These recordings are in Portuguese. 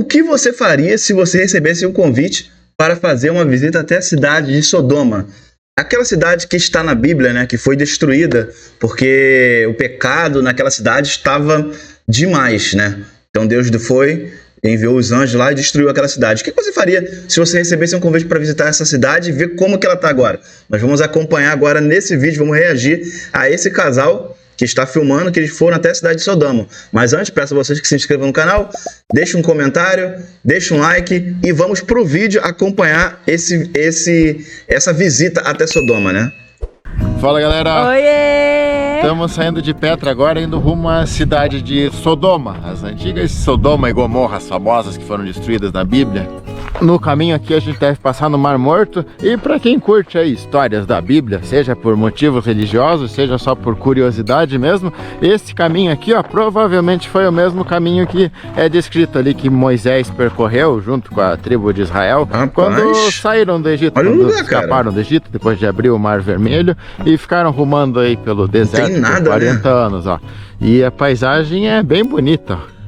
O que você faria se você recebesse um convite para fazer uma visita até a cidade de Sodoma? Aquela cidade que está na Bíblia, né, que foi destruída porque o pecado naquela cidade estava demais, né? Então Deus foi, enviou os anjos lá e destruiu aquela cidade. O que você faria se você recebesse um convite para visitar essa cidade e ver como que ela está agora? Nós vamos acompanhar agora nesse vídeo, vamos reagir a esse casal que está filmando, que eles foram até a cidade de Sodoma. Mas antes, peço a vocês que se inscrevam no canal, deixem um comentário, deixem um like e vamos pro vídeo acompanhar essa visita até Sodoma, né? Fala, galera! Oiê! Estamos saindo de Petra agora, indo rumo à cidade de Sodoma, as antigas Sodoma e Gomorra, as famosas que foram destruídas na Bíblia. No caminho aqui a gente deve passar no Mar Morto, e para quem curte aí histórias da Bíblia, seja por motivos religiosos, seja só por curiosidade mesmo, esse caminho aqui, ó, provavelmente foi o mesmo caminho que é descrito ali que Moisés percorreu junto com a tribo de Israel. Rapaz, quando saíram do Egito, quando escaparam do Egito, depois de abrir o Mar Vermelho, e ficaram rumando aí pelo deserto por 40 anos, ó. E a paisagem é bem bonita, ó.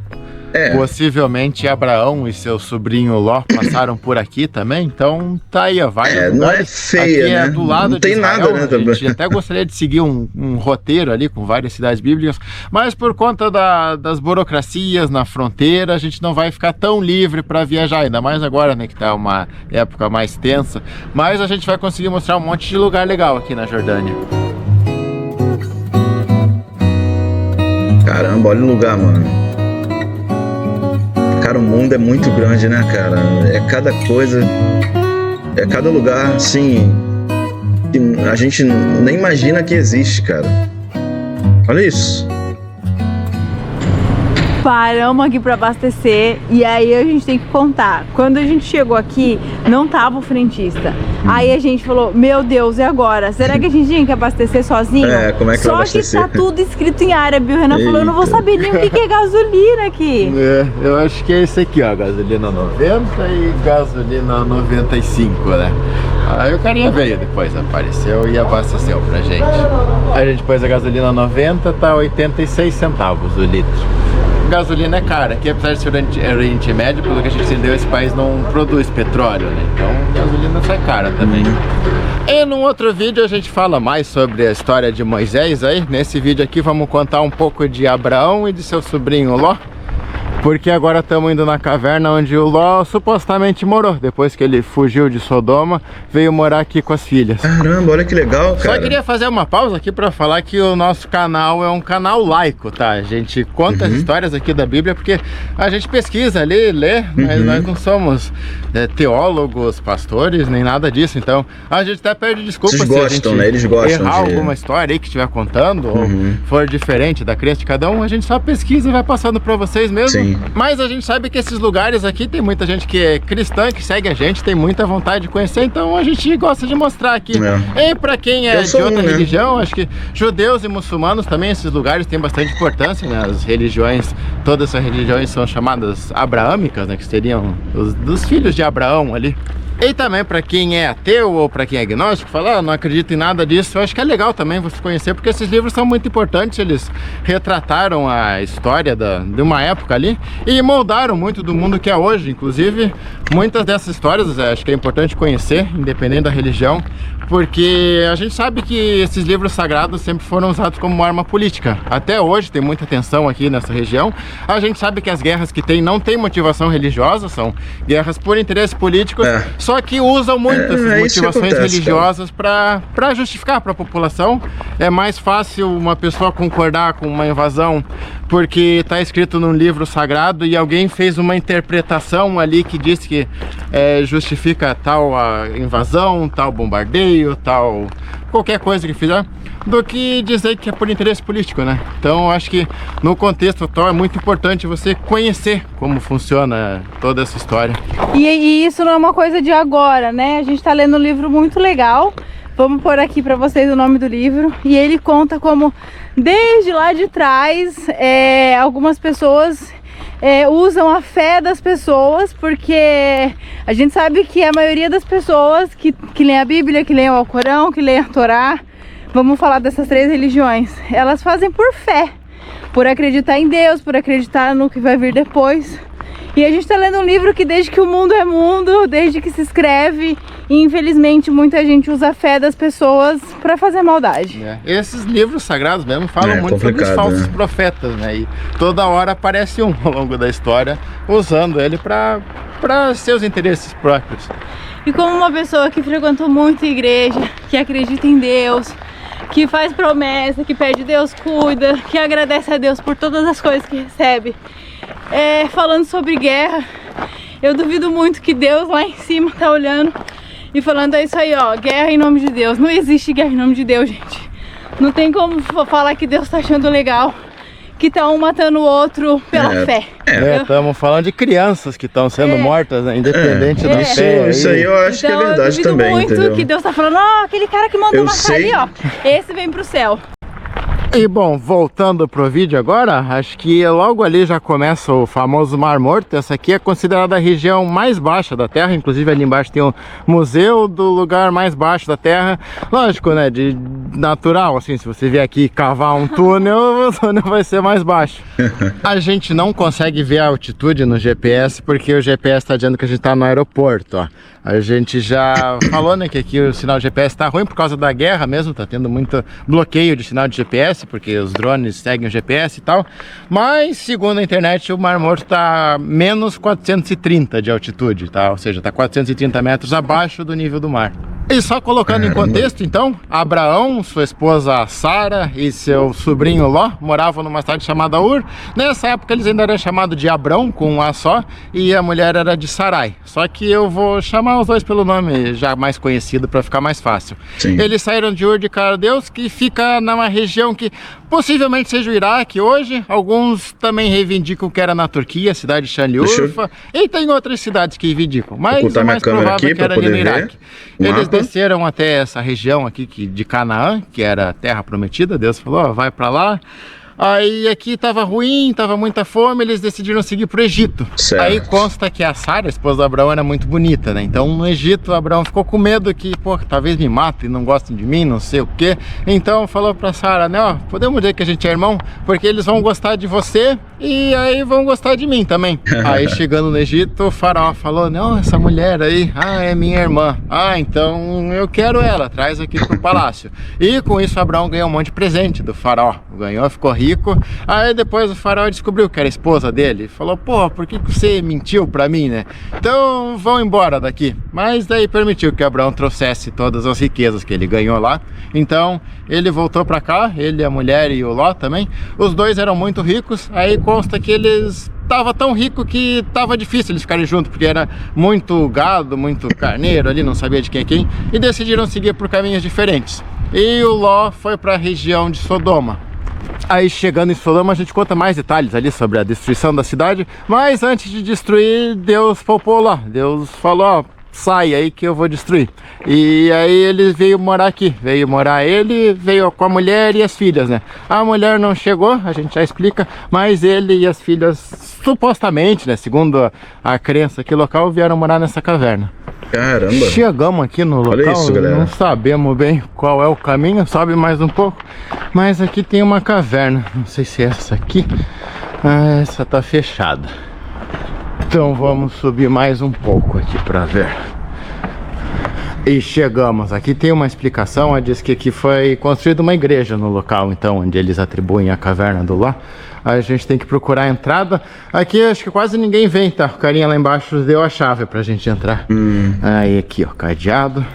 Possivelmente Abraão e seu sobrinho Ló passaram por aqui também, então tá aí, ó, vários lugares. Não é feia, aqui né? É do lado não tem de Israel, nada, né? A gente até gostaria de seguir um roteiro ali com várias cidades bíblicas, mas por conta das burocracias na fronteira, a gente não vai ficar tão livre para viajar, ainda mais agora, né, que tá uma época mais tensa, mas a gente vai conseguir mostrar um monte de lugar legal aqui na Jordânia. Caramba, olha o lugar, mano. Cara, o mundo é muito grande, né, cara? É cada coisa, é cada lugar, assim, que a gente nem imagina que existe, cara. Olha isso. Paramos aqui para abastecer e aí a gente tem que contar. Quando a gente chegou aqui, não tava o frentista. Aí a gente falou, meu Deus, e agora? Será que a gente tinha que abastecer sozinho? Como é que vai abastecer? Só que tá tudo escrito em árabe. O Renan falou, eu não vou saber nem o que é gasolina aqui. Eu acho que é esse aqui, ó, gasolina 90 e gasolina 95, né? Aí o carinha veio depois, apareceu e abasteceu pra gente. A gente pôs a gasolina 90, tá 86 centavos o litro. Gasolina é cara, aqui apesar de ser Oriente Médio, pelo que a gente entendeu, esse país não produz petróleo, né? Então gasolina sai cara também. E num outro vídeo a gente fala mais sobre a história de Moisés aí. Nesse vídeo aqui vamos contar um pouco de Abraão e de seu sobrinho Ló, porque agora estamos indo na caverna onde o Ló supostamente morou. Depois que ele fugiu de Sodoma, veio morar aqui com as filhas. Caramba, olha que legal, cara. Só queria fazer uma pausa aqui para falar que o nosso canal é um canal laico, tá? A gente conta as histórias aqui da Bíblia porque a gente pesquisa ali, lê, mas nós não somos teólogos, pastores, nem nada disso. Então a gente até perde desculpa se a gente Eles gostam errar alguma história aí que estiver contando ou for diferente da crença de cada um. A gente só pesquisa e vai passando para vocês mesmo. Sim. Mas a gente sabe que esses lugares aqui tem muita gente que é cristã, que segue a gente, tem muita vontade de conhecer, então a gente gosta de mostrar aqui. E pra quem é de outra religião, acho que judeus e muçulmanos também, esses lugares têm bastante importância, né? As religiões, todas essas religiões são chamadas abraâmicas, né? Que seriam dos filhos de Abraão ali. E também para quem é ateu ou para quem é agnóstico, falar, não acredito em nada disso, eu acho que é legal também você conhecer, porque esses livros são muito importantes, eles retrataram a história de uma época ali e moldaram muito do mundo que é hoje. Inclusive, muitas dessas histórias acho que é importante conhecer, independente da religião, porque a gente sabe que esses livros sagrados sempre foram usados como arma política. Até hoje tem muita tensão aqui nessa região. A gente sabe que as guerras que tem não tem motivação religiosa, são guerras por interesses políticos, só que usam muito essas motivações religiosas para justificar para a população. É mais fácil uma pessoa concordar com uma invasão porque está escrito num livro sagrado e alguém fez uma interpretação ali que diz que justifica tal a invasão, tal bombardeio, tal qualquer coisa que fizer, do que dizer que é por interesse político, né? Então eu acho que no contexto atual é muito importante você conhecer como funciona toda essa história. E isso não é uma coisa de agora, né? A gente tá lendo um livro muito legal. Vamos pôr aqui para vocês o nome do livro. E ele conta como desde lá de trás algumas pessoas usam a fé das pessoas, porque a gente sabe que a maioria das pessoas que leem a Bíblia, que leem o Alcorão, que leem a Torá, vamos falar dessas três religiões, elas fazem por fé, por acreditar em Deus, por acreditar no que vai vir depois. E a gente tá lendo um livro que desde que o mundo é mundo, desde que se escreve, e infelizmente muita gente usa a fé das pessoas para fazer maldade. Esses livros sagrados mesmo falam muito sobre os falsos profetas, né? E toda hora aparece um ao longo da história usando ele para seus interesses próprios. E como uma pessoa que frequentou muito a igreja, que acredita em Deus, que faz promessa, que pede Deus cuida, que agradece a Deus por todas as coisas que recebe, falando sobre guerra, eu duvido muito que Deus lá em cima tá olhando e falando, é isso aí, ó, guerra em nome de Deus. Não existe guerra em nome de Deus, gente. Não tem como falar que Deus tá achando legal que tá um matando o outro pela fé. Estamos falando de crianças que estão sendo mortas, né, independente da fé. Isso aí eu acho que é verdade também, eu duvido muito que Deus tá falando, ó, aquele cara que mandou matar ali, ó, esse vem pro céu. E bom, voltando pro vídeo agora, acho que logo ali já começa o famoso Mar Morto. Essa aqui é considerada a região mais baixa da Terra, inclusive ali embaixo tem um museu do lugar mais baixo da Terra. Lógico, né, de natural, assim, se você vier aqui cavar um túnel, o túnel vai ser mais baixo. A gente não consegue ver a altitude no GPS, porque o GPS tá dizendo que a gente tá no aeroporto, ó. A gente já falou, né, que aqui o sinal de GPS tá ruim por causa da guerra mesmo, tá tendo muito bloqueio de sinal de GPS, porque os drones seguem o GPS e tal. Mas, segundo a internet, o Mar Morto tá menos 430 de altitude, tá? Ou seja, tá 430 metros abaixo do nível do mar. E só colocando em contexto, então, Abraão, sua esposa Sara e seu sobrinho Ló moravam numa cidade chamada Ur. Nessa época eles ainda eram chamados de Abrão, com um A só, e a mulher era de Sarai. Só que eu vou chamar os dois pelo nome já mais conhecido para ficar mais fácil. Sim. Eles saíram de Ur de Caldeus, que fica numa região que possivelmente seja o Iraque hoje. Alguns também reivindicam que era na Turquia, a cidade de Shaliurfa. E tem outras cidades que reivindicam, mas o mais provável é que era ali no Iraque. Eles desceram até essa região aqui de Canaã, que era a terra prometida. Deus falou, ó, vai pra lá. Aí aqui tava ruim, tava muita fome, eles decidiram seguir pro Egito. Certo. Aí consta que a Sara, a esposa do Abraão, era muito bonita, né? Então no Egito, o Abraão ficou com medo que, pô, talvez me matem, não gostem de mim, não sei o quê. Então falou pra Sara, né, ó, podemos dizer que a gente é irmão, porque eles vão gostar de você e aí vão gostar de mim também. Aí chegando no Egito, o faraó falou, não, essa mulher aí, é minha irmã. Então eu quero ela, traz aqui pro palácio. E com isso Abraão ganhou um monte de presente do faraó. Ganhou, ficou rico. Aí depois o faraó descobriu que era a esposa dele. Falou, pô, por que você mentiu pra mim, né? Então vão embora daqui. Mas daí permitiu que Abraão trouxesse todas as riquezas que ele ganhou lá. Então ele voltou pra cá, ele, a mulher e o Ló também. Os dois eram muito ricos. Aí consta que eles estavam tão ricos que tava difícil eles ficarem juntos, porque era muito gado, muito carneiro ali, não sabia de quem é quem. E decidiram seguir por caminhos diferentes. E o Ló foi pra região de Sodoma. Aí chegando em Sodoma a gente conta mais detalhes ali sobre a destruição da cidade. Mas antes de destruir, Deus poupou lá. Deus falou, ó, sai aí que eu vou destruir. E aí ele veio morar aqui. Veio morar ele, veio com a mulher e as filhas, né? A mulher não chegou, a gente já explica. Mas ele e as filhas, supostamente, né, segundo a crença aqui local, vieram morar nessa caverna. Caramba! Chegamos aqui no local, isso, não sabemos bem qual é o caminho, sobe mais um pouco. Mas aqui tem uma caverna, não sei se é essa aqui. Essa tá fechada. Então vamos subir mais um pouco aqui para ver. E chegamos, aqui tem uma explicação, diz que aqui foi construída uma igreja no local, então, onde eles atribuem a caverna do Ló. Aí a gente tem que procurar a entrada. Aqui acho que quase ninguém vem, tá? O carinha lá embaixo deu a chave pra gente entrar. Aí aqui, ó, cadeado.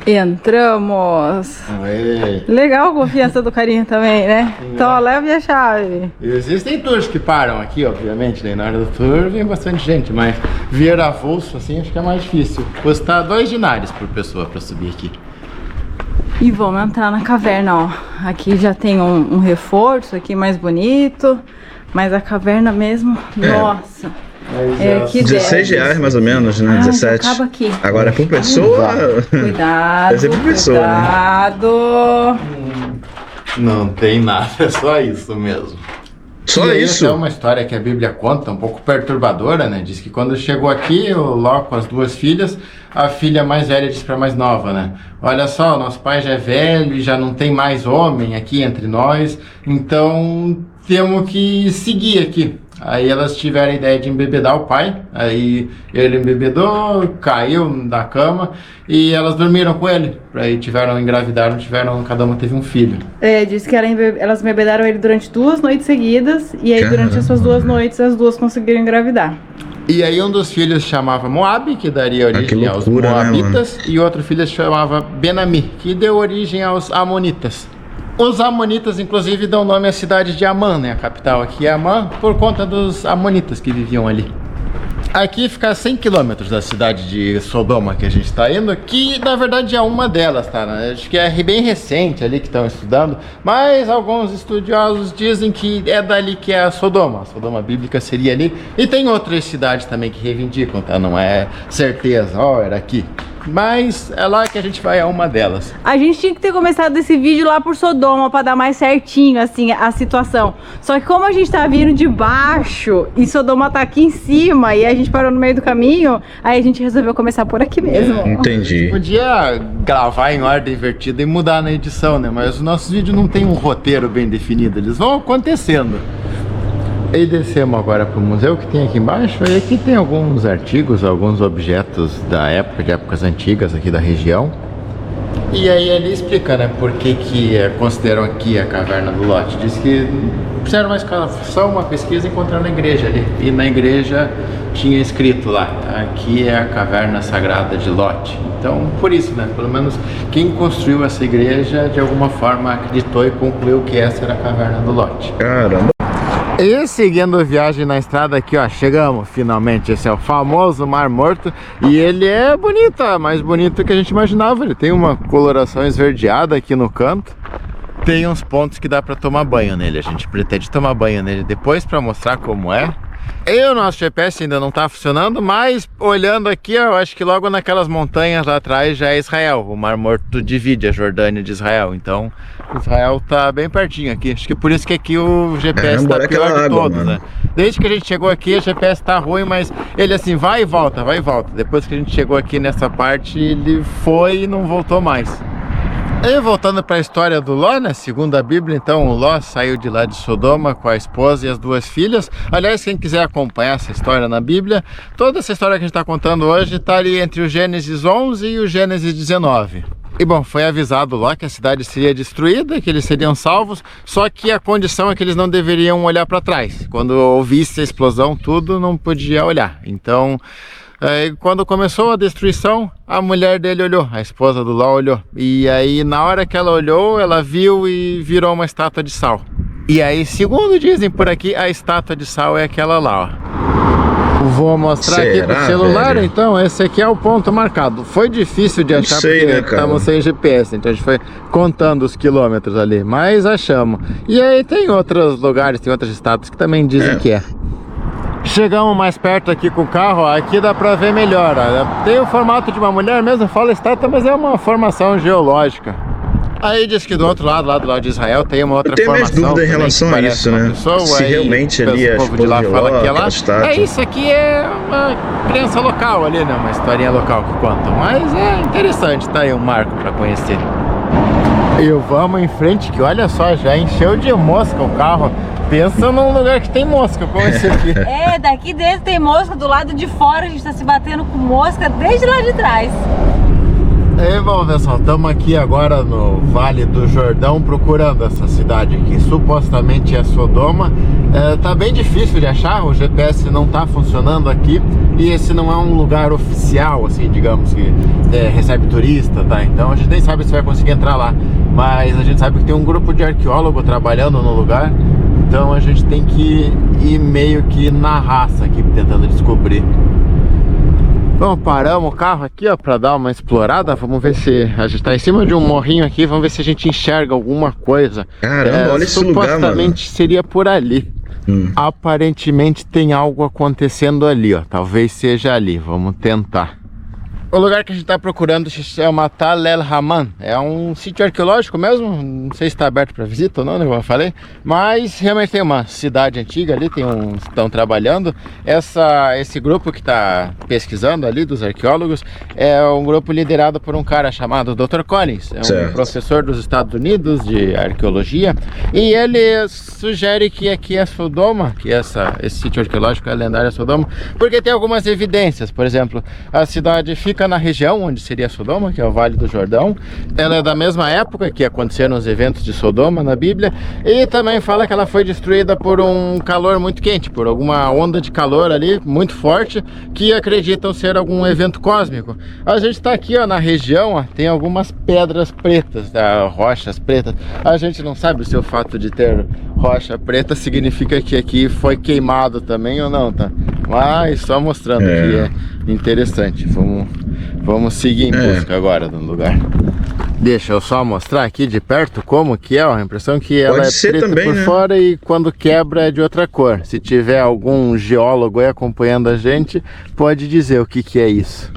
Entramos! Aê. Legal a confiança do carinha também, né? Sim, então leve a chave. Existem tours que param aqui, obviamente, né? Na hora do tour vem bastante gente, mas vir avulso assim acho que é mais difícil. Custa 2 dinários por pessoa pra subir aqui. E vamos entrar na caverna, ó. Aqui já tem um reforço aqui mais bonito, mas a caverna mesmo, nossa. Que 16 reais mais ou menos, né? 17. Acaba aqui. Agora por pessoa. Cuidado. Deve ser por pessoa, cuidado. Né? Não tem nada, é só isso mesmo. Só isso? É uma história que a Bíblia conta, um pouco perturbadora, né? Diz que quando chegou aqui, o Ló com as 2 filhas, a filha mais velha disse para a mais nova, né? Olha só, nosso pai já é velho e já não tem mais homem aqui entre nós, então temos que seguir aqui. Aí elas tiveram a ideia de embebedar o pai. Aí ele embebedou, caiu da cama e elas dormiram com ele. Aí engravidaram, cada uma teve um filho. Diz que elas embebedaram ele durante 2 noites seguidas. E aí durante essas 2 noites as 2 conseguiram engravidar. E aí um dos filhos chamava Moabe, que daria origem aos Moabitas, né, e outro filho chamava Benami, que deu origem aos Amonitas. Os Amonitas, inclusive, dão nome à cidade de Amã, né? A capital aqui é Amã, por conta dos Amonitas que viviam ali. Aqui fica a 100 quilômetros da cidade de Sodoma que a gente está indo, que na verdade é uma delas, tá? Acho que é bem recente ali que estão estudando, mas alguns estudiosos dizem que é dali que é a Sodoma bíblica seria ali, e tem outras cidades também que reivindicam, tá? Não é certeza, era aqui. Mas é lá que a gente vai, a uma delas. A gente tinha que ter começado esse vídeo lá por Sodoma pra dar mais certinho, assim, a situação. Só que como a gente tá vindo de baixo e Sodoma tá aqui em cima e a gente parou no meio do caminho, aí a gente resolveu começar por aqui mesmo. Entendi. Podia gravar em ordem invertida e mudar na edição, né? Mas os nossos vídeos não tem um roteiro bem definido, eles vão acontecendo. E descemos agora para o museu que tem aqui embaixo. E aqui tem alguns artigos, alguns objetos da época, de épocas antigas aqui da região. E aí ele explica, né, por que consideram aqui a caverna do Lote. Diz que fizeram uma escavação, uma pesquisa e encontraram na igreja ali. E na igreja tinha escrito lá, aqui é a caverna sagrada de Lote. Então, por isso, né, pelo menos quem construiu essa igreja de alguma forma acreditou e concluiu que essa era a caverna do Lote. Caramba! E seguindo a viagem na estrada aqui, ó, chegamos finalmente. Esse é o famoso Mar Morto. E ele é bonito, mais bonito do que a gente imaginava. Ele tem uma coloração esverdeada aqui no canto. Tem uns pontos que dá pra tomar banho nele. A gente pretende tomar banho nele depois pra mostrar como é. E o nosso GPS ainda não tá funcionando, mas olhando aqui, eu acho que logo naquelas montanhas lá atrás já é Israel. O Mar Morto divide a Jordânia de Israel, então Israel tá bem pertinho aqui. Acho que por isso que aqui o GPS tá pior de todos, né? Desde que a gente chegou aqui, o GPS tá ruim, mas ele assim, vai e volta, vai e volta. Depois que a gente chegou aqui nessa parte, ele foi e não voltou mais. E voltando para a história do Ló, né? Segundo a Bíblia, então, o Ló saiu de lá de Sodoma com a esposa e as 2 filhas. Aliás, quem quiser acompanhar essa história na Bíblia, toda essa história que a gente está contando hoje está ali entre o Gênesis 11 e o Gênesis 19. E bom, foi avisado Ló que a cidade seria destruída, que eles seriam salvos, só que a condição é que eles não deveriam olhar para trás. Quando ouvisse a explosão, tudo não podia olhar. Então, quando começou a destruição, a mulher dele olhou, a esposa do Ló olhou. E aí, na hora que ela olhou, ela viu e virou uma estátua de sal. E aí, segundo dizem por aqui, a estátua de sal é aquela lá, ó. Vou mostrar aqui pro celular, velho? Então, esse aqui é o ponto marcado. Foi difícil de achar porque estamos sem GPS, então a gente foi contando os quilômetros ali, mas achamos. E aí tem outros lugares, tem outras estátuas que também dizem que é. Chegamos mais perto aqui com o carro, ó, aqui dá pra ver melhor, ó. Tem o formato de uma mulher mesmo, fala estátua, mas é uma formação geológica. Aí diz que do outro lado, lá do lado de Israel, tem uma outra formação. Eu tenho mais dúvida em relação a isso, né? Pessoa, se realmente ali o povo de lá fala que é lá. Isso aqui é uma crença local ali, né? Uma historinha local que contam. Mas é interessante, tá aí um marco pra conhecer. E vamos em frente, que olha só, já encheu de mosca o carro. Pensa num lugar que tem mosca, como esse aqui. Daqui dentro tem mosca, do lado de fora a gente tá se batendo com mosca desde lá de trás. E bom, pessoal, estamos aqui agora no Vale do Jordão procurando essa cidade aqui, supostamente é Sodoma. Tá bem difícil de achar, o GPS não tá funcionando aqui e esse não é um lugar oficial, assim, digamos, que recebe turista, tá? Então a gente nem sabe se vai conseguir entrar lá, mas a gente sabe que tem um grupo de arqueólogos trabalhando no lugar, então a gente tem que ir meio que na raça aqui, tentando descobrir. Bom, paramos o carro aqui, ó, pra dar uma explorada. Vamos ver se a gente tá em cima de um morrinho aqui. Vamos ver se a gente enxerga alguma coisa. Caramba, olha esse lugar, mano. Supostamente seria por ali. Aparentemente tem algo acontecendo ali, ó. Talvez seja ali. Vamos tentar. O lugar que a gente está procurando se chama Tal El Hammam. É um sítio arqueológico mesmo, não sei se está aberto para visita ou não, né, como eu falei, mas realmente tem uma cidade antiga ali, estão trabalhando. Esse grupo que está pesquisando ali, dos arqueólogos, é um grupo liderado por um cara chamado Dr. Collins, é um professor dos Estados Unidos de arqueologia, e ele sugere que aqui é Sodoma, que esse sítio arqueológico é a lendária Sodoma, porque tem algumas evidências. Por exemplo, a cidade fica na região onde seria Sodoma, que é o Vale do Jordão. Ela é da mesma época que aconteceram os eventos de Sodoma na Bíblia, e também fala que ela foi destruída por um calor muito quente, por alguma onda de calor ali muito forte, que acreditam ser algum evento cósmico. A gente está aqui, ó, na região, ó, tem algumas pedras pretas, rochas pretas. A gente não sabe se o fato de ter rocha preta significa que aqui foi queimado também ou não, tá? Mas só mostrando que é interessante. Vamos seguir em busca agora do lugar. Deixa eu só mostrar aqui de perto como que é, ó. A impressão que ela é preta também, por fora, e quando quebra é de outra cor. Se tiver algum geólogo aí acompanhando a gente, pode dizer o que é isso.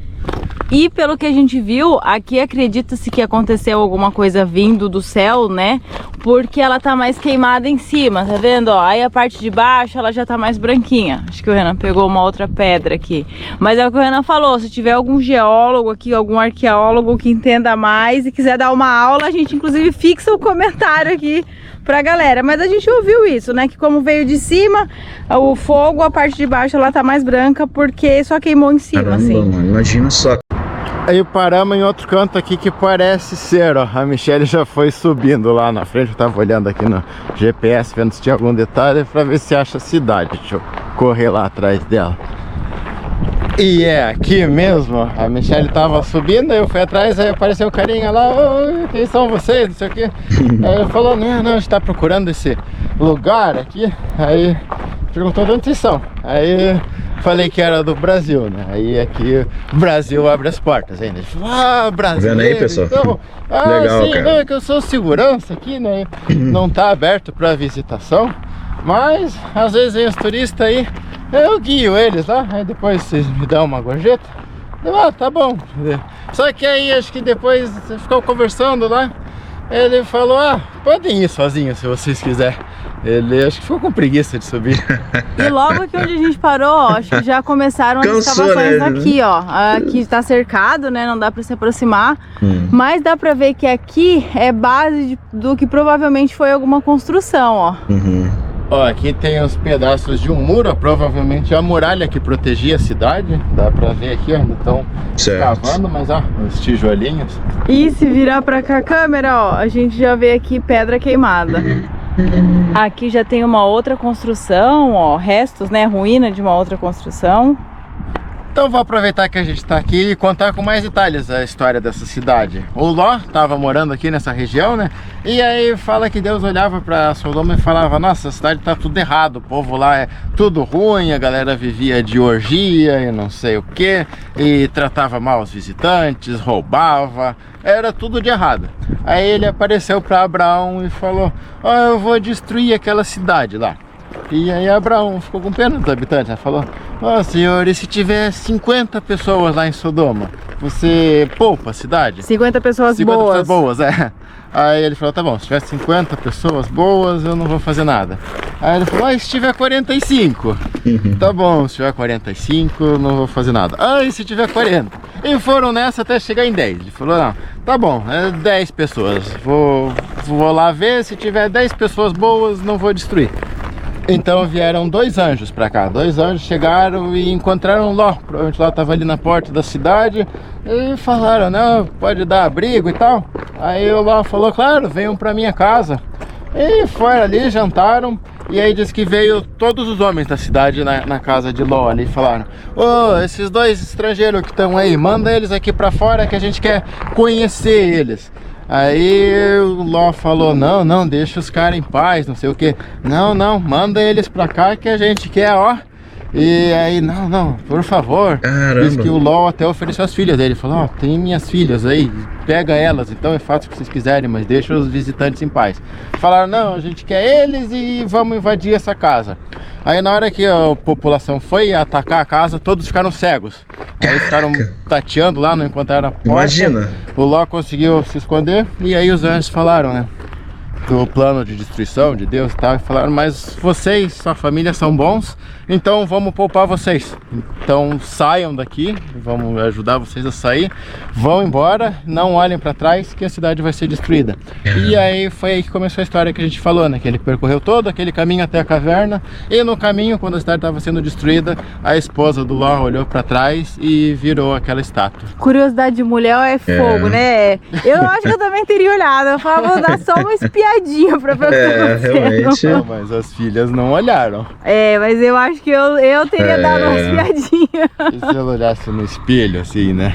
E pelo que a gente viu, aqui acredita-se que aconteceu alguma coisa vindo do céu, né? Porque ela tá mais queimada em cima, tá vendo? Ó, aí a parte de baixo ela já tá mais branquinha. Acho que o Renan pegou uma outra pedra aqui. Mas é o que o Renan falou, se tiver algum geólogo aqui, algum arqueólogo que entenda mais e quiser dar uma aula, a gente inclusive fixa o comentário aqui pra galera. Mas a gente ouviu isso, né? Que como veio de cima, o fogo, a parte de baixo ela tá mais branca porque só queimou em cima. Caramba, assim. Mano, imagina só. Aí paramos em outro canto aqui que parece ser, ó, a Michelle já foi subindo lá na frente. Eu tava olhando aqui no GPS, vendo se tinha algum detalhe pra ver se acha a cidade. Deixa eu correr lá atrás dela. E é aqui mesmo, ó. A Michelle tava subindo, eu fui atrás, aí apareceu o carinha lá, quem são vocês, não sei o que. Aí ele falou, não, a gente tá procurando esse lugar aqui. Aí perguntou de onde vocês são. Aí falei que era do Brasil, né? Aí aqui o Brasil abre as portas ainda. Ele falou, Brasil. Vendo aí, pessoal? Então, legal, sim, cara. não, é que eu sou segurança aqui, né? Não tá aberto para visitação, mas às vezes vem os turistas aí, eu guio eles lá, aí depois vocês me dão uma gorjeta. Eu, tá bom. Só que aí acho que depois você ficou conversando lá, ele falou, podem ir sozinhos se vocês quiserem. Ele acho que ficou com preguiça de subir. E logo aqui onde a gente parou, ó, acho que já começaram as escavações aqui, ó. Aqui tá cercado, né? Não dá pra se aproximar. Mas dá pra ver que aqui é base do que provavelmente foi alguma construção, ó. Ó, aqui tem os pedaços de um muro, provavelmente a muralha que protegia a cidade. Dá pra ver aqui, ó, estão cavando, mas ó, os tijolinhos. E se virar pra cá a câmera, ó, a gente já vê aqui pedra queimada. Aqui já tem uma outra construção, ó, restos, né, ruína de uma outra construção. Então vou aproveitar que a gente está aqui e contar com mais detalhes a história dessa cidade. O Ló estava morando aqui nessa região, né? E aí fala que Deus olhava para Sodoma e falava, nossa, a cidade tá tudo errado, o povo lá é tudo ruim, a galera vivia de orgia e não sei o que, e tratava mal os visitantes, roubava, era tudo de errado. Aí ele apareceu para Abraão e falou, eu vou destruir aquela cidade lá. E aí Abraão ficou com pena dos habitantes, né? Falou, senhor, e se tiver 50 pessoas lá em Sodoma, você poupa a cidade? 50 pessoas 50 boas. pessoas boas, é. Aí ele falou, tá bom, se tiver 50 pessoas boas, eu não vou fazer nada. Aí ele falou, e se tiver 45? Tá bom, se tiver 45, eu não vou fazer nada. E se tiver 40? E foram nessa até chegar em 10. Ele falou, não, tá bom, 10 pessoas. Vou lá ver, se tiver 10 pessoas boas, não vou destruir. Então vieram 2 anjos pra cá. 2 anjos chegaram e encontraram Ló. Provavelmente Ló estava ali na porta da cidade. E falaram, não, pode dar abrigo e tal. Aí o Ló falou, claro, venham pra minha casa. E foram ali, jantaram. E aí diz que veio todos os homens da cidade na casa de Ló ali. Falaram, esses 2 estrangeiros que estão aí, manda eles aqui pra fora que a gente quer conhecer eles. Aí o Ló falou, não, deixa os caras em paz, não sei o que. Não, manda eles pra cá que a gente quer, ó. E aí, não, por favor. Caramba. Diz que o Ló até ofereceu as filhas dele. Falou, tem minhas filhas aí, pega elas, então faça o que vocês quiserem, mas deixa os visitantes em paz. Falaram, não, a gente quer eles e vamos invadir essa casa. Aí na hora que a população foi atacar a casa, todos ficaram cegos. Aí ficaram tateando lá, não encontraram a porta. Imagina. O Ló conseguiu se esconder e aí os anjos falaram, né? Do plano de destruição de Deus e tal, e falaram, mas vocês, sua família são bons, então vamos poupar vocês. Então saiam daqui, vamos ajudar vocês a sair, vão embora, não olhem para trás que a cidade vai ser destruída. E aí foi aí que começou a história que a gente falou, né? Que ele percorreu todo aquele caminho até a caverna, e no caminho, quando a cidade estava sendo destruída, a esposa do Ló olhou para trás e virou aquela estátua. Curiosidade de mulher é fogo, né? Eu acho que eu também teria olhado, eu falava, vou dar só uma espiadinha pra ver realmente. Não, mas as filhas não olharam. Mas eu acho que eu teria dado uma espiadinha. E se ela olhasse no espelho, assim, né?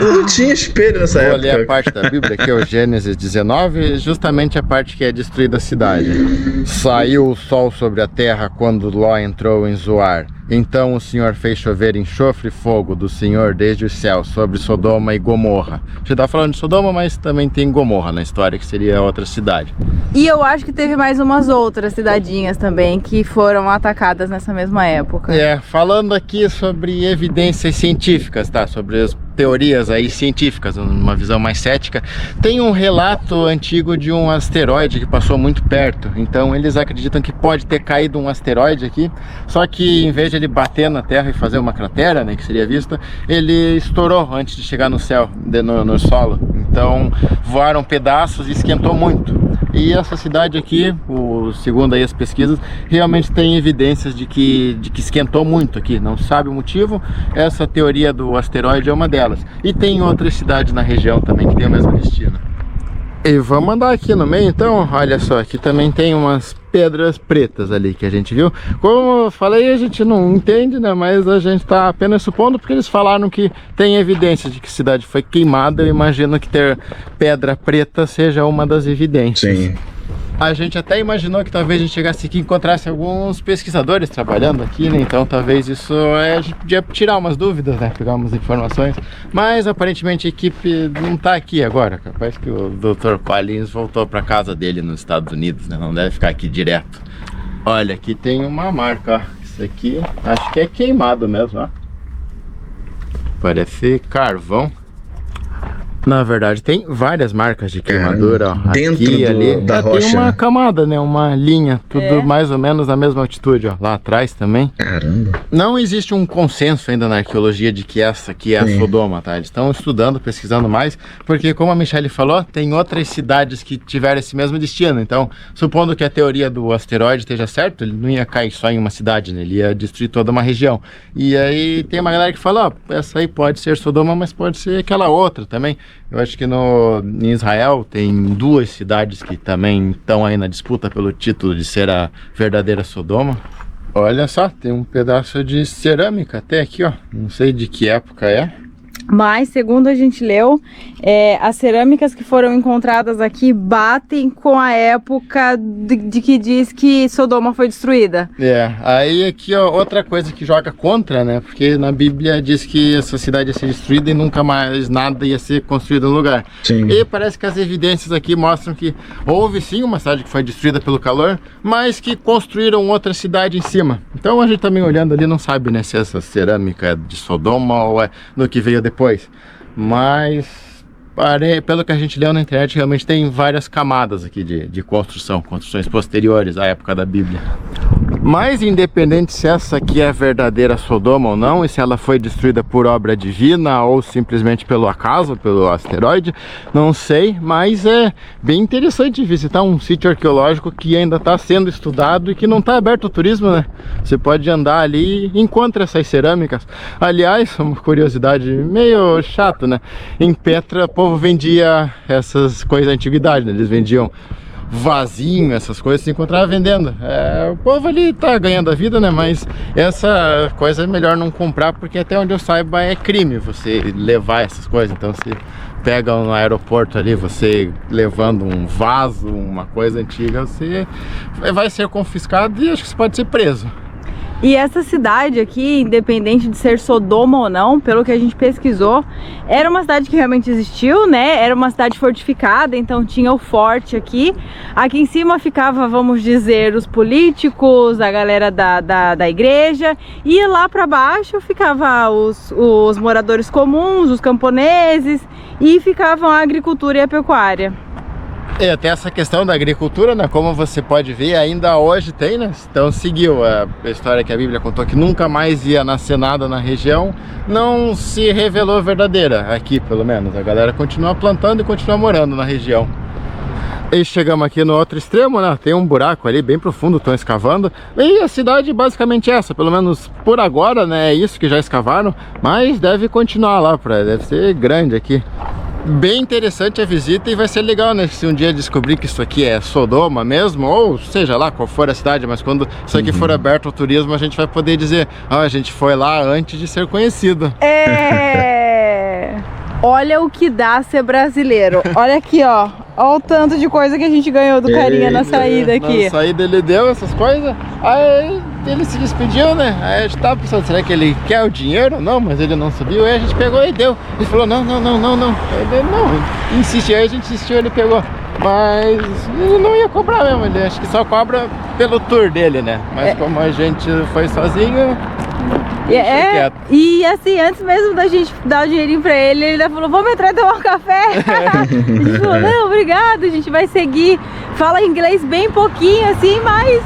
Não tinha espelho nessa época. Vou ler a parte da Bíblia, que é o Gênesis 19, justamente a parte que é destruída a cidade. Saiu o sol sobre a terra quando Ló entrou em Zoar. Então o Senhor fez chover enxofre e fogo do Senhor desde os céus sobre Sodoma e Gomorra. Você está falando de Sodoma, mas também tem Gomorra na história, que seria outra cidade. E eu acho que teve mais umas outras cidadinhas também que foram atacadas nessa mesma época. Falando aqui sobre evidências científicas, tá? Sobre as teorias aí científicas, numa visão mais cética, tem um relato antigo de um asteroide que passou muito perto. Então eles acreditam que pode ter caído um asteroide aqui, só que em vez de ele bater na Terra e fazer uma cratera, né, que seria vista, ele estourou antes de chegar no céu, no solo. Então voaram pedaços e esquentou muito. E essa cidade aqui, segundo aí as pesquisas, realmente tem evidências de que esquentou muito aqui. Não sabe o motivo, essa teoria do asteroide é uma delas. E tem outras cidades na região também que tem o mesmo destino. E vamos andar aqui no meio então, olha só, aqui também tem umas pedras pretas ali que a gente viu. Como eu falei, a gente não entende, né, mas a gente está apenas supondo, porque eles falaram que tem evidências de que a cidade foi queimada. Eu imagino que ter pedra preta seja uma das evidências. Sim. A gente até imaginou que talvez a gente chegasse aqui e encontrasse alguns pesquisadores trabalhando aqui, né? Então talvez isso a gente podia tirar umas dúvidas, né? Pegar umas informações. Mas aparentemente a equipe não está aqui agora. Capaz que o Dr. Collins voltou para casa dele nos Estados Unidos, né? Não deve ficar aqui direto. Olha, aqui tem uma marca, ó. Isso aqui acho que é queimado mesmo, ó. Parece carvão. Na verdade, tem várias marcas de queimadura, ó. Dentro aqui, ali. da rocha. Tem uma camada, né? Uma linha, tudo mais ou menos na mesma altitude, ó. Lá atrás também. Caramba. Não existe um consenso ainda na arqueologia de que essa aqui é a Sodoma, tá? Eles estão estudando, pesquisando mais, porque como a Michelle falou, tem outras cidades que tiveram esse mesmo destino. Então, supondo que a teoria do asteroide esteja certa, ele não ia cair só em uma cidade, né? Ele ia destruir toda uma região. E aí tem uma galera que fala, ó, essa aí pode ser Sodoma, mas pode ser aquela outra também. Eu acho que em Israel tem duas cidades que também estão aí na disputa pelo título de ser a verdadeira Sodoma. Olha só, tem um pedaço de cerâmica até aqui, ó. Não sei de que época é. Mas, segundo a gente leu, as cerâmicas que foram encontradas aqui batem com a época de que diz que Sodoma foi destruída. Aí aqui, ó, outra coisa que joga contra, né? Porque na Bíblia diz que essa cidade ia ser destruída e nunca mais nada ia ser construído no lugar. Sim. E parece que as evidências aqui mostram que houve sim uma cidade que foi destruída pelo calor, mas que construíram outra cidade em cima. Então a gente também olhando ali não sabe, né, se essa cerâmica é de Sodoma ou é do que veio depois. Mas pelo que a gente leu na internet, realmente tem várias camadas aqui de construções posteriores à época da Bíblia. Mas independente se essa aqui é a verdadeira Sodoma ou não, e se ela foi destruída por obra divina ou simplesmente pelo acaso, pelo asteroide, não sei, mas é bem interessante visitar um sítio arqueológico que ainda está sendo estudado e que não está aberto ao turismo, né? Você pode andar ali e encontra essas cerâmicas. Aliás, uma curiosidade meio chata, né? Em Petra, o povo vendia essas coisas da antiguidade, né? Eles vendiam vasinho, essas coisas, se encontrava vendendo. O povo ali tá ganhando a vida, né? Mas essa coisa é melhor não comprar, porque até onde eu saiba é crime você levar essas coisas. Então se pega no aeroporto ali, você levando um vaso, uma coisa antiga, você vai ser confiscado e acho que você pode ser preso. E essa cidade aqui, independente de ser Sodoma ou não, pelo que a gente pesquisou, era uma cidade que realmente existiu, né? Era uma cidade fortificada, então tinha o forte aqui. Aqui em cima ficava, vamos dizer, os políticos, a galera da igreja. E lá para baixo ficava os moradores comuns, os camponeses, e ficavam a agricultura e a pecuária. E até essa questão da agricultura, né, como você pode ver, ainda hoje tem, né? Então seguiu a história que a Bíblia contou, que nunca mais ia nascer nada na região, não se revelou verdadeira, aqui pelo menos. A galera continua plantando e continua morando na região. E chegamos aqui no outro extremo, né? Tem um buraco ali bem profundo, estão escavando. E a cidade basicamente é essa, pelo menos por agora, né? É isso que já escavaram, mas deve continuar lá, deve ser grande aqui. Bem interessante a visita e vai ser legal, né? Se um dia descobrir que isso aqui é Sodoma mesmo, ou seja lá qual for a cidade, mas quando isso aqui for aberto ao turismo, a gente vai poder dizer: ah, a gente foi lá antes de ser conhecido. Olha o que dá ser brasileiro. Olha aqui, ó. Olha o tanto de coisa que a gente ganhou do carinha na saída aqui. Na saída ele deu essas coisas, aí ele se despediu, né? Aí a gente tava pensando, será que ele quer o dinheiro? Não, mas ele não subiu, aí a gente pegou e deu. Ele falou, não. Ele, não, insiste, aí a gente insistiu, ele pegou. Mas ele não ia cobrar mesmo, ele acho que só cobra pelo tour dele, né? Mas como a gente foi sozinho... E assim, antes mesmo da gente dar o dinheirinho pra ele, ele ainda falou, vamos entrar e tomar um café. A gente falou, não, obrigado, a gente vai seguir. Fala inglês bem pouquinho assim, mas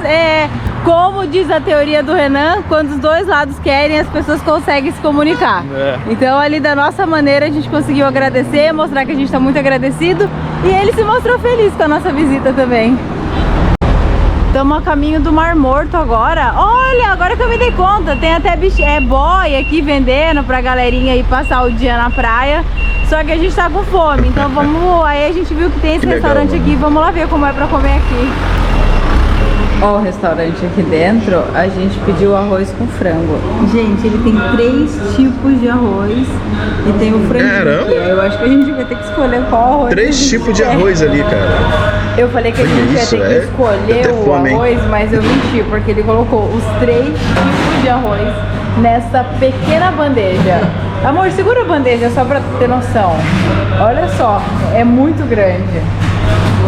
como diz a teoria do Renan, quando os dois lados querem, as pessoas conseguem se comunicar. Então ali da nossa maneira a gente conseguiu agradecer, mostrar que a gente tá muito agradecido, e ele se mostrou feliz com a nossa visita também. Estamos a caminho do Mar Morto agora. Olha, agora que eu me dei conta, tem até boy aqui vendendo pra galerinha ir passar o dia na praia. Só que a gente tá com fome, então vamos... Aí a gente viu que tem esse restaurante aqui, vamos lá ver como é pra comer aqui. Ó, o restaurante aqui dentro, a gente pediu arroz com frango. Gente, ele tem 3 tipos de arroz e tem o frango aqui. Eu acho que a gente vai ter que escolher qual arroz. 3 tipos de arroz ali, cara. Eu falei que a gente ia ter que escolher o arroz, mas eu menti, porque ele colocou os 3 tipos de arroz nessa pequena bandeja. Amor, segura a bandeja só pra ter noção. Olha só, é muito grande.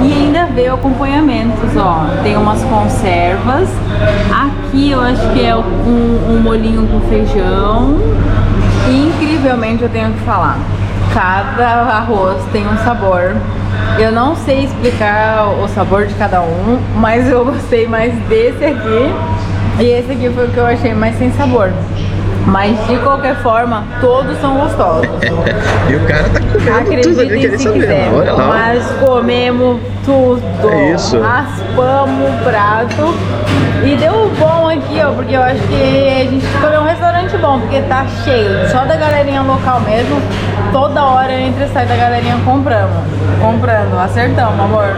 E ainda veio acompanhamentos, ó. Tem umas conservas. Aqui eu acho que é um molhinho com feijão. E incrivelmente eu tenho que falar, cada arroz tem um sabor. Eu não sei explicar o sabor de cada um, mas eu gostei mais desse aqui. E esse aqui foi o que eu achei mais sem sabor. Mas de qualquer forma, todos são gostosos. E o cara tá comendo tudo ali que ele sabe. Olha lá. Mas comemos tudo. É isso. Raspamos o prato. E deu bom aqui, ó, porque eu acho que a gente escolheu um restaurante bom, porque tá cheio, só da galerinha local mesmo. Toda hora entra e sai da galerinha comprando. Acertamos, amor.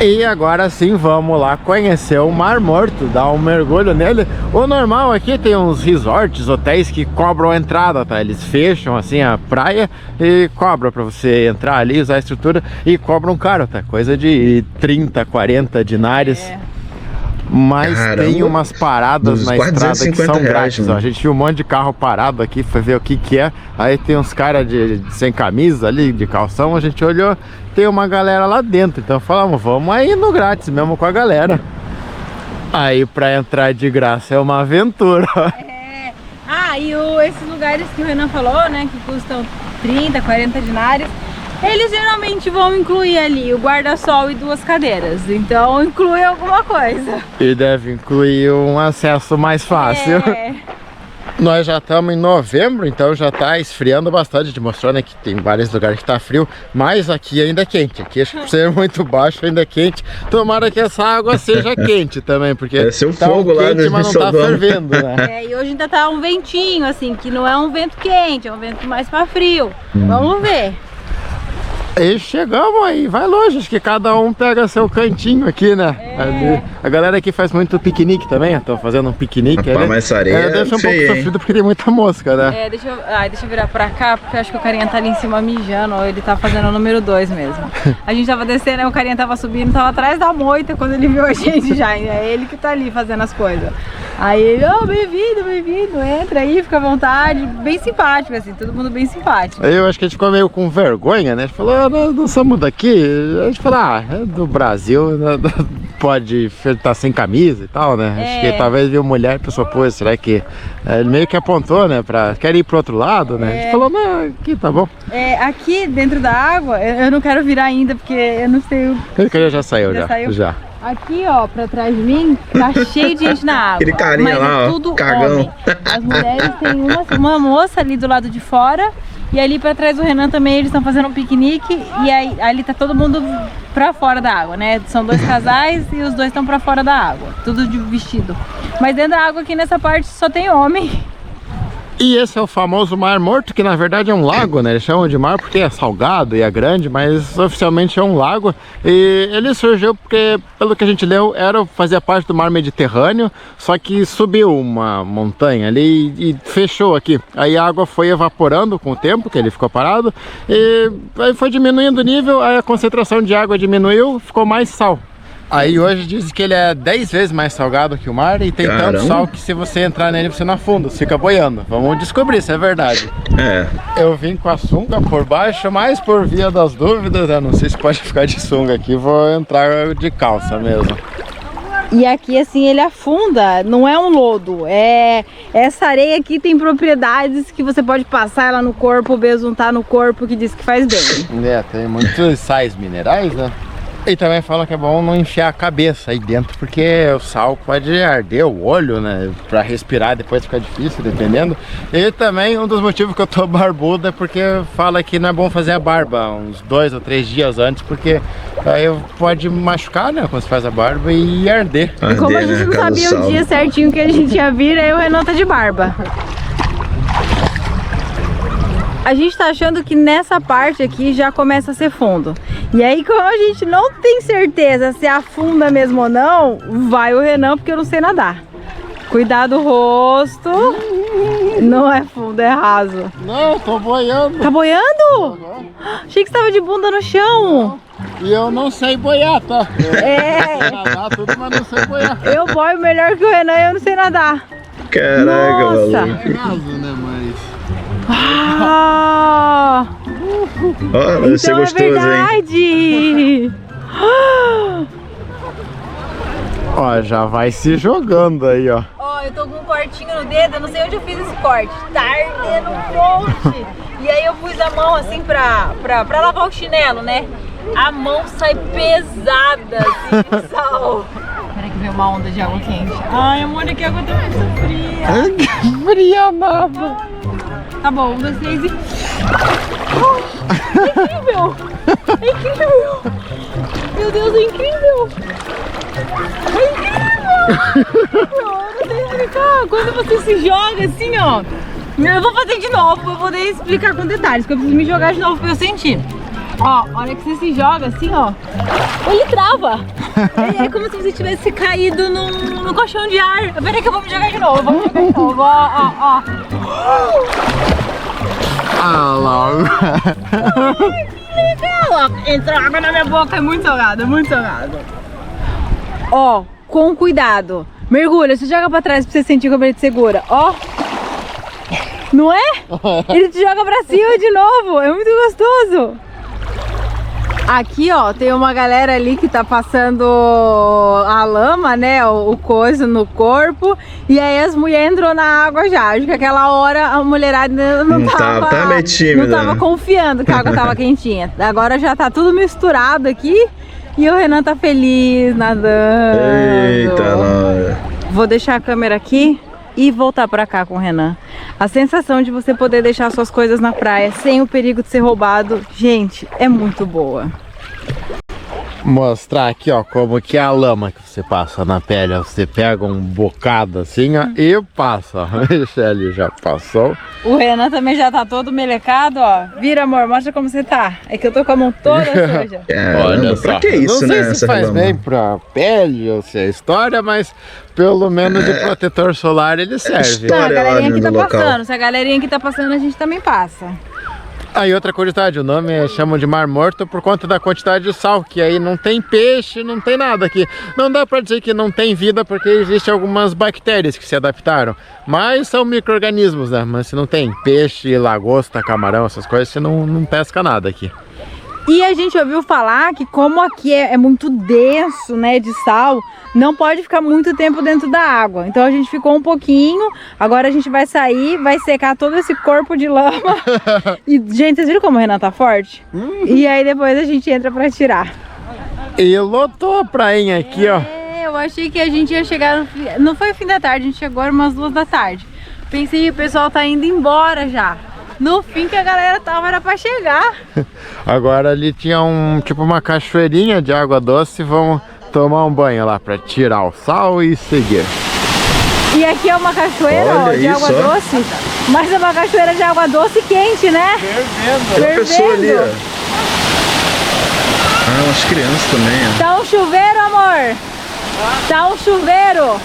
E agora sim vamos lá conhecer o Mar Morto, dar um mergulho nele. O normal aqui tem uns resorts, hotéis que cobram a entrada, tá? Eles fecham assim a praia e cobram pra você entrar ali, usar a estrutura, e cobram caro, tá? Coisa de 30, 40 dinários. Mas caramba, tem umas paradas na estrada que são grátis, ó. A gente viu um monte de carro parado aqui, foi ver o que é. Aí tem uns caras sem camisa ali, de calção, a gente olhou, tem uma galera lá dentro. Então falamos, vamos aí no grátis mesmo com a galera. Aí pra entrar de graça é uma aventura. E esses lugares que o Renan falou, né, que custam 30, 40 dinários, eles geralmente vão incluir ali o guarda-sol e 2 cadeiras. Então inclui alguma coisa. E deve incluir um acesso mais fácil. Nós já estamos em novembro, então já está esfriando bastante. Te mostrando, né, que tem vários lugares que tá frio, mas aqui ainda é quente. Aqui acho que por ser muito baixo ainda é quente. Tomara que essa água seja quente também, porque é seu tá fogo lá quente, mas não tá fervendo, né? E hoje ainda tá um ventinho, assim, que não é um vento quente, é um vento mais para frio. Vamos ver. E chegamos aí, vai longe, acho que cada um pega seu cantinho aqui, né? Ali. A galera aqui faz muito piquenique também, estão fazendo um piquenique ali. Mas essa areia deixa um pouco sofrido porque tem muita mosca, né? Deixa eu virar pra cá, porque eu acho que o carinha tá ali em cima mijando, ou ele tá fazendo o número 2 mesmo. A gente tava descendo, o carinha tava subindo, tava atrás da moita quando ele viu a gente já, é ele que tá ali fazendo as coisas. Aí ele, bem-vindo, entra aí, fica à vontade. Bem simpático, assim, todo mundo bem simpático. Aí eu acho que a gente ficou meio com vergonha, né? A gente falou, não somos daqui. A gente falou, é do Brasil, pode estar sem camisa e tal, né? Acho que talvez viu mulher e pensou, pô, será que... Ele meio que apontou, né? Quer ir pro outro lado, né? A gente falou, não, aqui tá bom. Aqui dentro da água, eu não quero virar ainda, porque eu não sei... Ele já saiu, já. Aqui, ó, pra trás de mim, tá cheio de gente na água. Aquele carinha lá, ó, tudo cagão. Homem. As mulheres tem uma moça ali do lado de fora, e ali pra trás do Renan também eles estão fazendo um piquenique, e aí ali tá todo mundo pra fora da água, né? São 2 casais e os 2 estão pra fora da água, tudo de vestido. Mas dentro da água aqui nessa parte só tem homem. E esse é o famoso Mar Morto, que na verdade é um lago, né? Eles chamam de mar porque é salgado e é grande, mas oficialmente é um lago. E ele surgiu porque, pelo que a gente leu, fazia parte do mar Mediterrâneo, só que subiu uma montanha ali e fechou aqui. Aí a água foi evaporando com o tempo, que ele ficou parado, e aí foi diminuindo o nível, aí a concentração de água diminuiu, ficou mais sal. Aí hoje dizem que ele é 10 vezes mais salgado que o mar e tem tanto sal que se você entrar nele você não afunda, você fica boiando. Vamos descobrir se é verdade. Eu vim com a sunga por baixo, mas por via das dúvidas, eu não sei se pode ficar de sunga aqui, vou entrar de calça mesmo. E aqui assim ele afunda, não é um lodo, essa areia aqui tem propriedades que você pode passar ela no corpo, besuntar no corpo, que diz que faz bem. Tem muitos sais minerais, né? E também fala que é bom não enfiar a cabeça aí dentro, porque o sal pode arder o olho, né? Pra respirar depois fica difícil, dependendo. E também um dos motivos que eu tô barbudo é porque fala que não é bom fazer a barba uns 2 ou 3 dias antes, porque aí pode machucar, né? Quando você faz a barba e arder. E como a gente não sabia o dia certinho que a gente ia vir, aí o Renan tá de barba. A gente tá achando que nessa parte aqui já começa a ser fundo. E aí, como a gente não tem certeza se afunda mesmo ou não, vai o Renan, porque eu não sei nadar. Cuidado do rosto. Não é fundo, é raso. Não, tô boiando. Tá boiando? Achei que você tava de bunda no chão. E eu não sei boiar, tá? Eu sei nadar tudo, mas não sei boiar. Eu boio melhor que o Renan e eu não sei nadar. Caraca, maluco. É raso, né, mas... Deve ser gostoso, verdade. hein? Ó, já vai se jogando aí, ó. Ó, eu tô com um cortinho no dedo, eu não sei onde eu fiz esse corte. Tá ardendo um monte. E aí eu pus a mão assim pra lavar o chinelo, né? A mão sai pesada, assim, de sal. Espera que veio uma onda de água quente. Ai, amor, aqui a água tá muito fria. Que fria nada. Tá bom, 1, 2, 3 e... Oh, incrível! É incrível! Meu Deus, é incrível! É incrível! Eu não sei explicar. Quando você se joga assim, ó... Eu vou fazer de novo pra poder explicar com detalhes, porque eu preciso me jogar de novo pra eu sentir. Ó, a hora que você se joga assim, ó, ele trava. É como se você tivesse caído no colchão de ar. Peraí que eu vou me jogar de novo, vou me jogar de novo, ó. Ah, logo. Ai, que legal. Entrou água na minha boca, é muito salgado, Ó, com cuidado. Mergulha, você joga pra trás pra você sentir como ele te segura, ó. Não é? Ele te joga pra cima de novo, é muito gostoso. Aqui, ó, tem uma galera ali que tá passando a lama, né, o coisa no corpo. E aí as mulheres entrou na água já. Acho que aquela hora a mulherada não tava meio tímida, não tava confiando que a água tava quentinha. Agora já tá tudo misturado aqui. E o Renan tá feliz nadando. Eita, Laura. Vou deixar a câmera aqui e voltar pra cá com o Renan. A sensação de você poder deixar suas coisas na praia sem o perigo de ser roubado, gente, é muito boa. Mostrar aqui, ó, como que é a lama que você passa na pele. Você pega um bocado assim, ó, e passa. A Michelle já passou. O Renan também já tá todo melecado, ó. Vira, amor, mostra como você tá. É que eu tô com a mão toda suja. Olha só. Pra que isso, né? Não sei se faz bem pra pele ou se é história, mas pelo menos de protetor solar ele serve. Não, a galerinha que tá passando. Se a galerinha que tá passando, a gente também passa. Aí outra curiosidade, o nome chamam de Mar Morto por conta da quantidade de sal, que aí não tem peixe, não tem nada aqui. Não dá pra dizer que não tem vida, porque existem algumas bactérias que se adaptaram, mas são micro-organismos, né? Mas se não tem peixe, lagosta, camarão, essas coisas, você não pesca nada aqui. E a gente ouviu falar que como aqui é muito denso, né, de sal, não pode ficar muito tempo dentro da água. Então a gente ficou um pouquinho, agora a gente vai sair, vai secar todo esse corpo de lama. E, gente, vocês viram como o Renan tá forte? E aí depois a gente entra pra tirar. E lotou a prainha aqui, ó. Eu achei que a gente ia chegar, não foi o fim da tarde, a gente chegou umas 2 da tarde. Pensei que o pessoal tá indo embora já. No fim que a galera tava, era pra chegar. Agora ali tinha tipo uma cachoeirinha de água doce. Vamos tomar um banho lá pra tirar o sal e seguir. E aqui é uma cachoeira, ó, de água doce. Mas é uma cachoeira de água doce quente, né? Fervendo. Tem uma pessoa ali, ó. Ah, umas crianças também, ó. Tá um chuveiro, amor. Tá um chuveiro.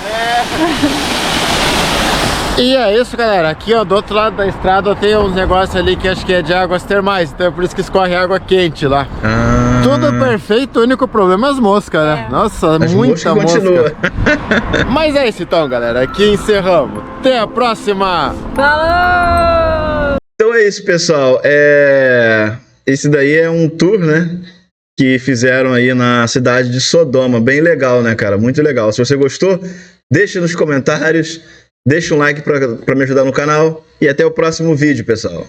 E é isso, galera. Aqui, ó, do outro lado da estrada tem uns negócios ali que acho que é de águas termais. Então é por isso que escorre água quente lá. Tudo perfeito, o único problema é as moscas, né? Nossa, muita mosca. Mas é isso então, galera. Aqui encerramos. Até a próxima. Falou! Então é isso, pessoal. Esse daí é um tour, né? Que fizeram aí na cidade de Sodoma. Bem legal, né, cara? Muito legal. Se você gostou, deixa nos comentários. Deixa um like para me ajudar no canal e até o próximo vídeo, pessoal.